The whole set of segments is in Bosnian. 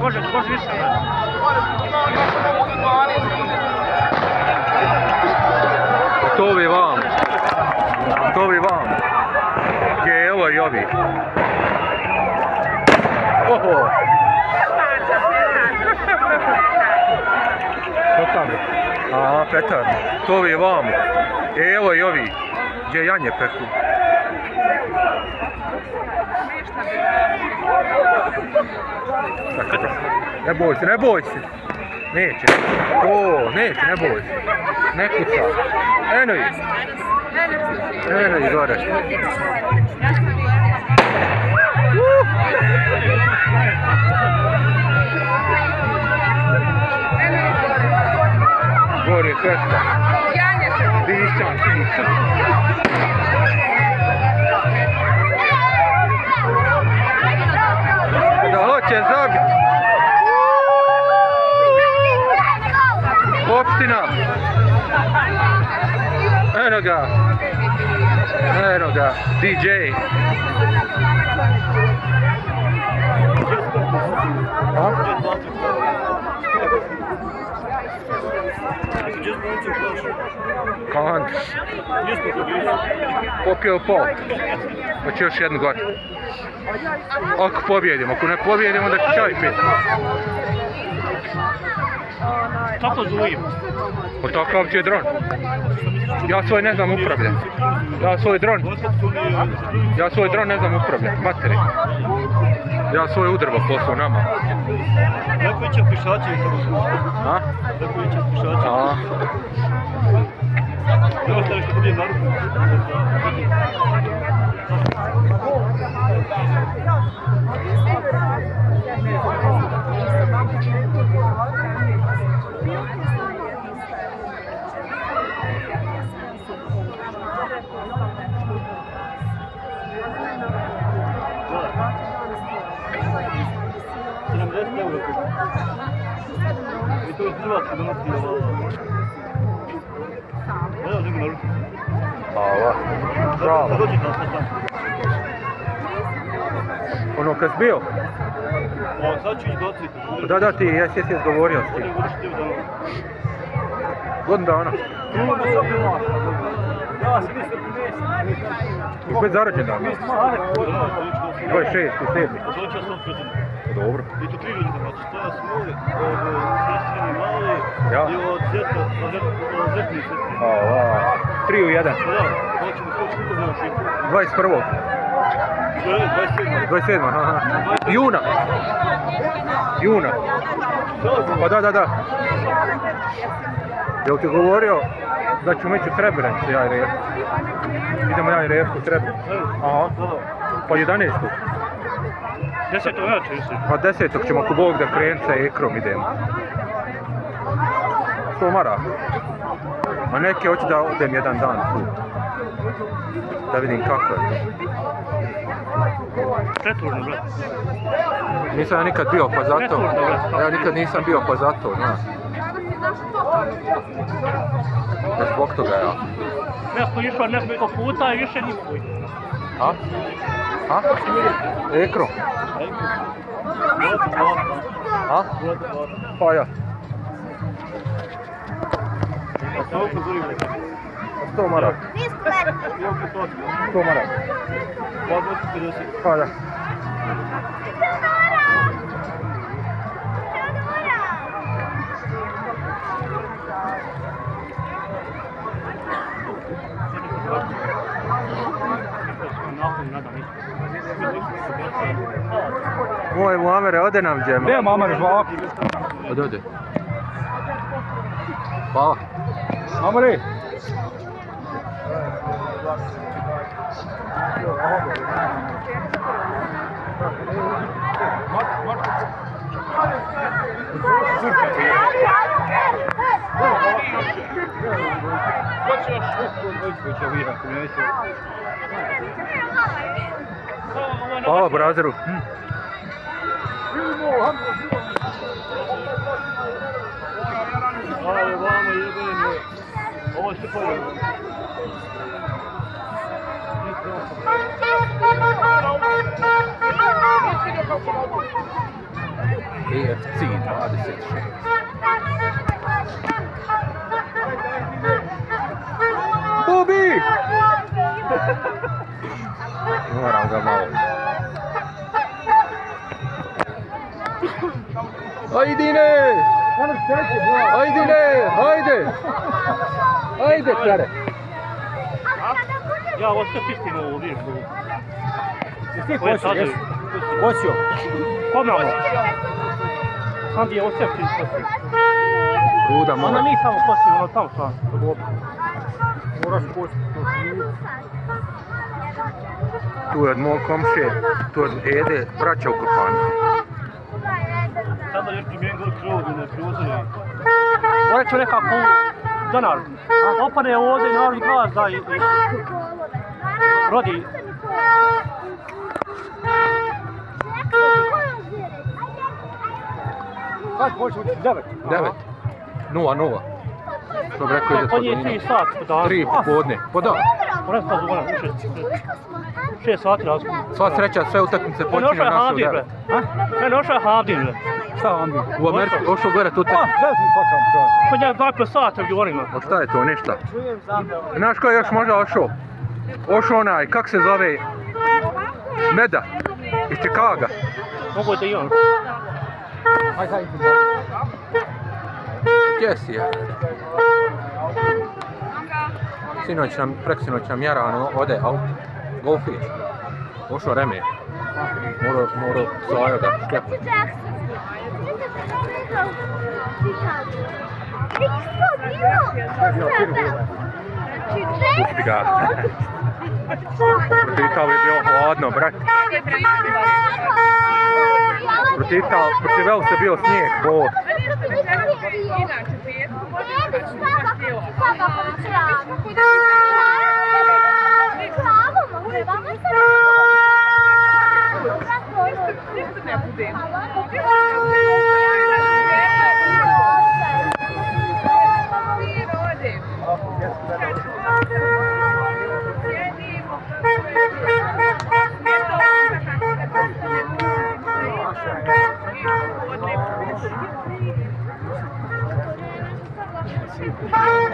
može više. To bi vam. Gdje je ovo i ovi? Oho! Aha, petar. To bi vam. Evo i ovi. Gdje janje peku. Ne boj se. Neće. Ne boj se. Ne kuca. Eno i gore. Gore petka. Pišćan. Da hoće zabiti. Opština. Eno ga. DJ. Kant. Popio pol. Hoće još jednu gore. Ako pobjedimo, ako ne pobjedimo, onda ću čaj piti. Kako zujim? O takav ti je dron. Ja svoj ne znam upravljati. Ja svoj dron ne znam upravljati. Materi. Ja svoj udrba poslao nama. Neko iće pišači. A? Neko iće pišači. A? Evo staviš što pobije naruku. I to je Hrvatska donosi ovo. Evo želim na ruku. Hvala. Bravo. Dođi na stan. Ono kad si bio? Sad ću ići do Cvita. Da, ti jesi izgovorio s tim. Godinu dana. Ja sam mislio Koji zarađen dan? 26 u 7. Dođa sam protiv. Dobro. I to 3 ljudi znači. To je Smoli, od Sestrini Mali i od Zetni Sestrini. 3 u 1. Da, hoćemo skoći kako znamo šipu. 21. 27. Aha. Juna. Pa da. Jel ti govorio da ću meći u Srebrenicu, ja i Resko? Idemo ja i Resko u Srebrenicu. Aha. Pa 11. 10. veljače jesi? Pa 10. ćemo ako Bog da krenuti sa Ekrom idemo. 100 maraka. A neki hoće da odem jedan dan tu. Da vidim kako je to. Preturno, brat. Nisam ja nikad bio pa zato. Ja nikad nisam bio pa zato, znaš. Zbog toga ja. Neko išao nekoliko puta i više nikuj. A? Ekro? A? Pa ja. 100 maraka. 100 maraka. Pa da. Moj Muamere, ode nam džema. Gdje je Muamere žvaki? Ode. Hvala. Muamere! Hvala, brazeru. Hvala vama jebeni. Ovo se pojede. EFC 26. Bubi! Moram ga malo. Ajdine! Ajdine! Ajde! Ajde, care! Ja, ovo sve pistim ovo, vidiš ovo. Ti kosio, jesi? Kosio. Komamo. Sam je ovo sve pistim. Ruda Ona moja. nije samo kosi, ono tamo sam. Moraš kositi. Tu je od mog komšije, tu je od Ede, braća u Kopanu. Sada još primjen gore krov i ne privozili. Ovdje ću nekako donar. Opane ovdje i naravno glas da i rodi. Kad počeo biti 9? 9. 0-0. Što bi rekao ide On je pod 3 sat po danu. 3 popodne. Po dan. Pored pa zvonan, 6 sati razgovor. Sva sreća, sve utakmice On počinju ošao je naše u Hamdin, 9. bre. Ne, ošao je Hamdin, bre. Šta vam bi? U Ameriku, ošao gledat A, utakmice. gledaj fakam čovjek. Kod njega 2 sata govorimo. A šta je to, ništa? Znaš ko je još možda ošao? Ošao onaj, kak se zove? Meda. Iz Čikaga. Mogu da i on. Hajde, hajde. Gdje si je? Preksinoć nam Jarano ode auto. Golfić. Ošao Reme. Morao Zojo da škepa. Pusti ga. Protiv Italije je bilo hladno, brat. Protiv Velsa je bio snijeg, bo.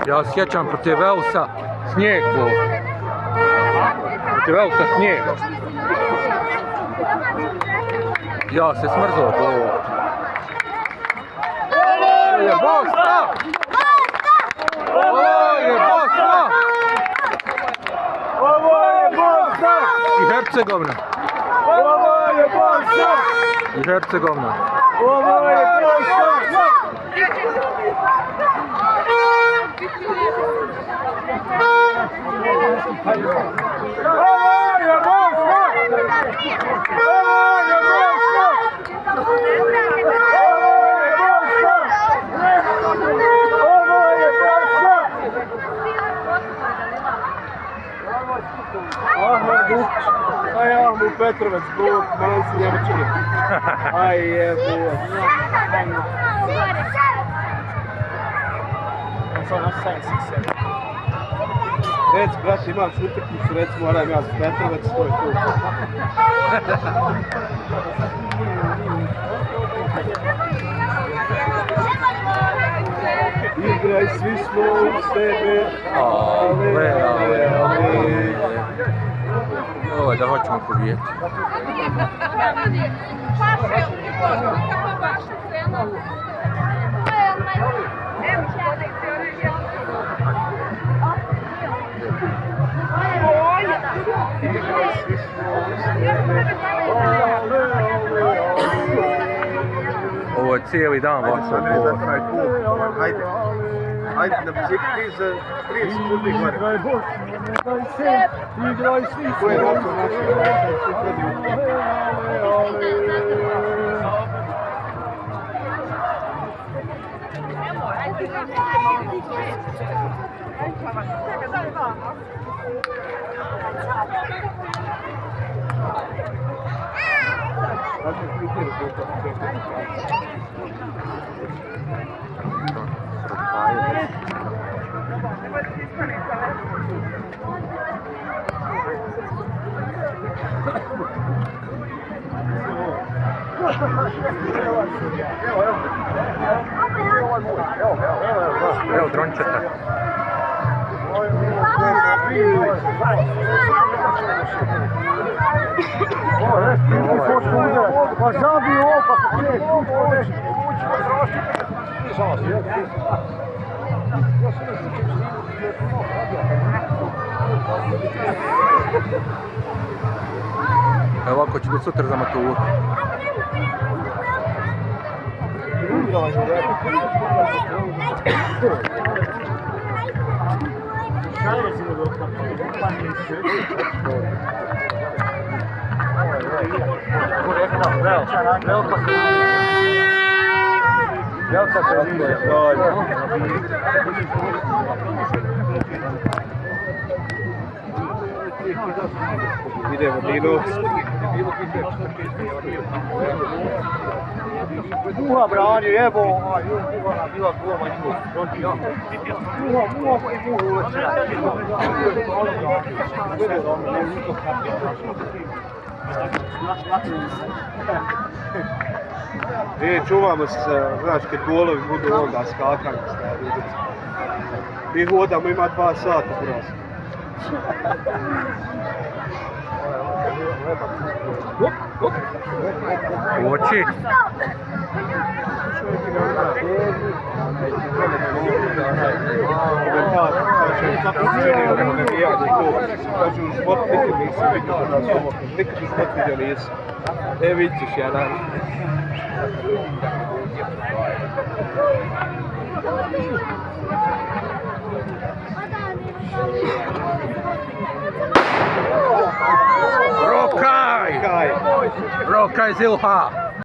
Ja sjećam protiv Velsa snijeg, bo. Protiv Velsa snijeg. Ja se smrzao, bo. Ovo je Bosna! Ovo je Bosna! Ovo je Bosna! I Hercegovina. Ovo je Bosna! I Hercegovina. Ovo je Bosna! Ovo je Bosna! Ovo je Bosna! Ovo je Bosna! Ahmed Vukić, a ja mu Petrovac, Bog, Mansi Njemačke. Aj jebo. Rec, brate, imaš utakmicu, recimo, moram ja za Petrovac, to je to. Igraj, svi smo uz tebe. Ale, ale, ale. Ovo je da hoćemo pobijeti. Ovo je cijeli dan vaša bol. Ajde. Ajde, na bicikli ti za 30 sekundi gore. Igraj Bosna, igraj svi. Ko je Evo drončeta. Pa zabij ovo, pa Evo ovako ću do sutra za maturu. Idemo, Dino. Duha brani, evo, ona bila goma njegov. Duha i Duha čuvamo se, znaš, kad golovi budu onda skakanje stvari. Mi hodamo, ima 2 sata u nas. U oči. Nikad u sport vidio nisam. E, vidit ćeš jedan. Rokaj! Rokaj Zilha!